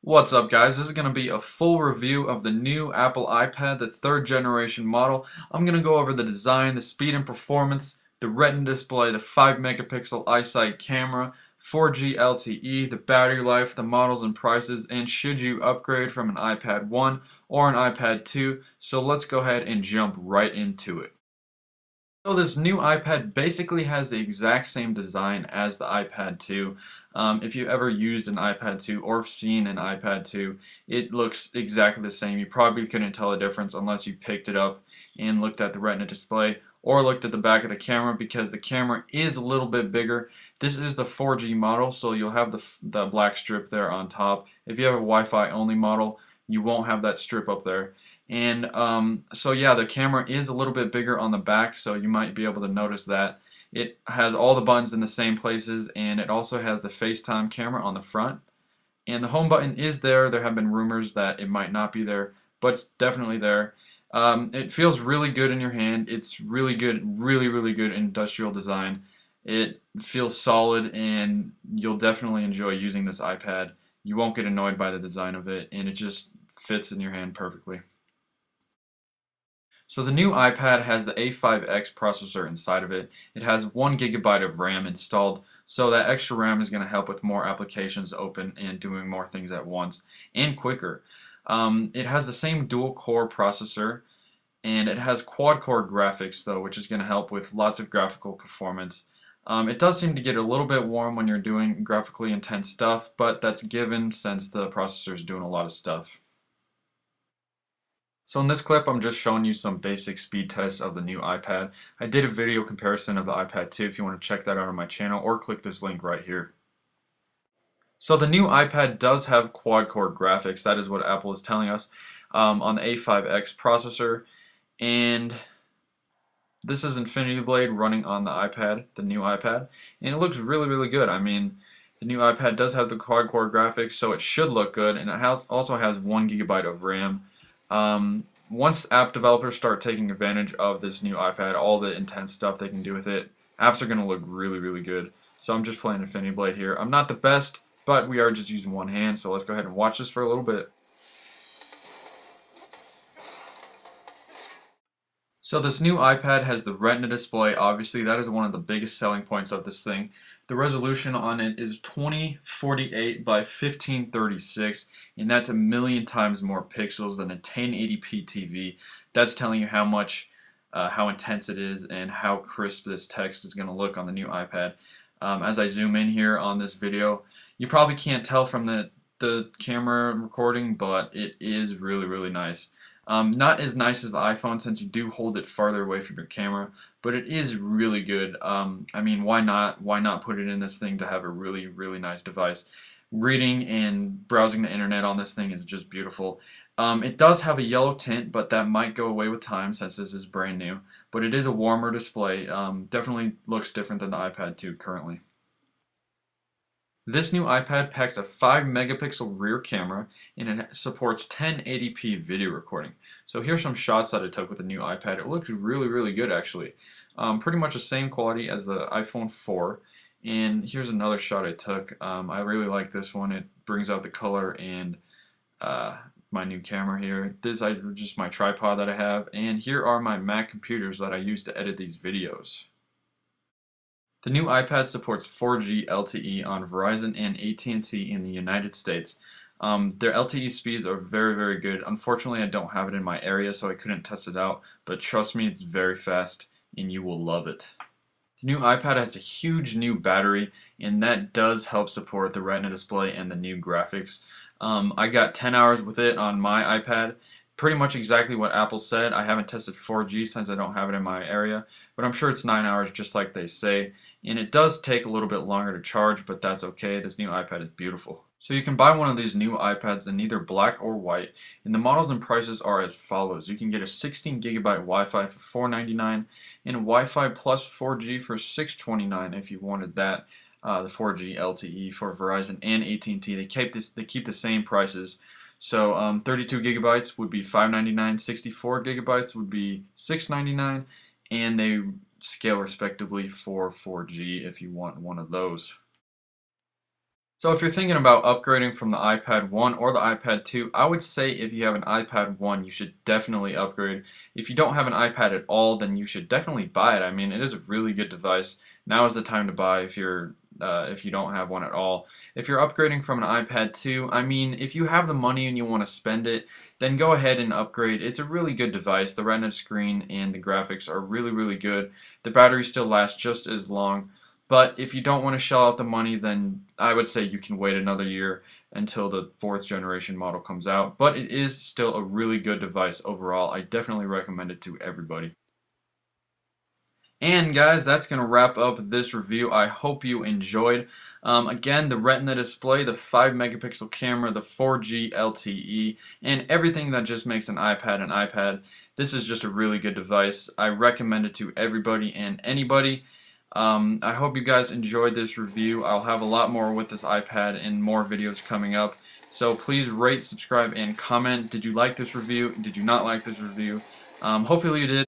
What's up, guys? This is going to be a full review of the new Apple iPad, the third generation model. I'm going to go over the design, the speed and performance, the Retina display, the 5 megapixel iSight camera, 4G LTE, the battery life, the models and prices, and should you upgrade from an iPad 1 or an iPad 2. So let's go ahead and jump right into it. So this new iPad basically has the exact same design as the iPad 2. If you ever used an iPad 2 or seen an iPad 2, it looks exactly the same. You probably couldn't tell a difference unless you picked it up and looked at the Retina display or looked at the back of the camera, because the camera is a little bit bigger. This is the 4G model, so you'll have the black strip there on top. If you have a Wi-Fi only model, you won't have that strip up there. And so yeah, the camera is a little bit bigger on the back, so you might be able to notice that. It has all the buttons in the same places, and it also has the FaceTime camera on the front. And the home button is there. There have been rumors that it might not be there, but it's definitely there. It feels really good in your hand. It's really good, really good industrial design. It feels solid, and you'll definitely enjoy using this iPad. You won't get annoyed by the design of it, and it just fits in your hand perfectly. So the new iPad has the A5X processor inside of it. It has 1 gigabyte of RAM installed, so that extra RAM is going to help with more applications open and doing more things at once and quicker. It has the same dual core processor, and it has quad core graphics though, which is going to help with lots of graphical performance. It does seem to get a little bit warm when you're doing graphically intense stuff, but that's given since the processor is doing a lot of stuff. So in this clip, I'm just showing you some basic speed tests of the new iPad. I did a video comparison of the iPad 2 if you want to check that out on my channel, or click this link right here. So the new iPad does have quad-core graphics. That is what Apple is telling us, on the A5X processor. And this is Infinity Blade running on the iPad, the new iPad. And it looks really good. I mean, the new iPad does have the quad-core graphics, so it should look good. And it also has 1 gigabyte of RAM. Once app developers start taking advantage of this new iPad, all the intense stuff they can do with it, apps are going to look really good. So I'm just playing Infinity Blade here. I'm not the best, but we are just using one hand, so let's go ahead and watch this for a little bit. So this new iPad has the Retina display. Obviously, that is one of the biggest selling points of this thing. The resolution on it is 2048 by 1536, and that's a million times more pixels than a 1080p TV. That's telling you how much, how intense it is and how crisp this text is going to look on the new iPad. As I zoom in here on this video, you probably can't tell from the camera recording, but it is really nice. Not as nice as the iPhone, since you do hold it farther away from your camera, but it is really good. I mean, why not? Why not put it in this thing to have a really nice device? Reading and browsing the internet on this thing is just beautiful. It does have a yellow tint, but that might go away with time since this is brand new. But it is a warmer display. Definitely looks different than the iPad 2 currently. This new iPad packs a 5 megapixel rear camera, and it supports 1080p video recording. So here's some shots that I took with the new iPad. It looks really good actually. Pretty much the same quality as the iPhone 4. And here's another shot I took. I really like this one. It brings out the color and my new camera here. This is just my tripod that I have. And here are my Mac computers that I use to edit these videos. The new iPad supports 4G LTE on Verizon and at&t in the United States. Their LTE speeds are very good. Unfortunately, I don't have it in my area, so I couldn't test it out, but trust me, it's very fast, and you will love it. The new iPad has a huge new battery, and that does help support the Retina display and the new graphics. I got 10 hours with it on my iPad. Pretty much exactly what Apple said. I haven't tested 4G since I don't have it in my area, but I'm sure it's 9 hours just like they say. And it does take a little bit longer to charge, but that's okay. This new iPad is beautiful. So you can buy one of these new iPads in either black or white, and the models and prices are as follows. You can get a 16 gigabyte Wi-Fi for $499 and a Wi-Fi plus 4G for $629 if you wanted that. The 4G LTE for Verizon and at&t. They keep the same prices. So 32 gigabytes would be $599, 64 gigabytes would be $699, and they scale respectively for 4G if you want one of those. So if you're thinking about upgrading from the iPad 1 or the iPad 2, I would say if you have an iPad 1, you should definitely upgrade. If you don't have an iPad at all, then you should definitely buy it. I mean, it is a really good device. Now is the time to buy if you don't have one at all. If you're upgrading from an iPad 2, I mean, if you have the money and you want to spend it, then go ahead and upgrade. It's a really good device. The Retina screen and the graphics are really, really good. The battery still lasts just as long. But if you don't want to shell out the money, then I would say you can wait another year until the fourth generation model comes out. But it is still a really good device overall. I definitely recommend it to everybody. And guys, that's going to wrap up this review. I hope you enjoyed. Again, the Retina display, the 5 megapixel camera, the 4G LTE, and everything that just makes an iPad an iPad. This is just a really good device. I recommend it to everybody and anybody. I hope you guys enjoyed this review. I'll have a lot more with this iPad and more videos coming up. So please rate, subscribe, and comment. Did you like this review? Did you not like this review? Hopefully you did.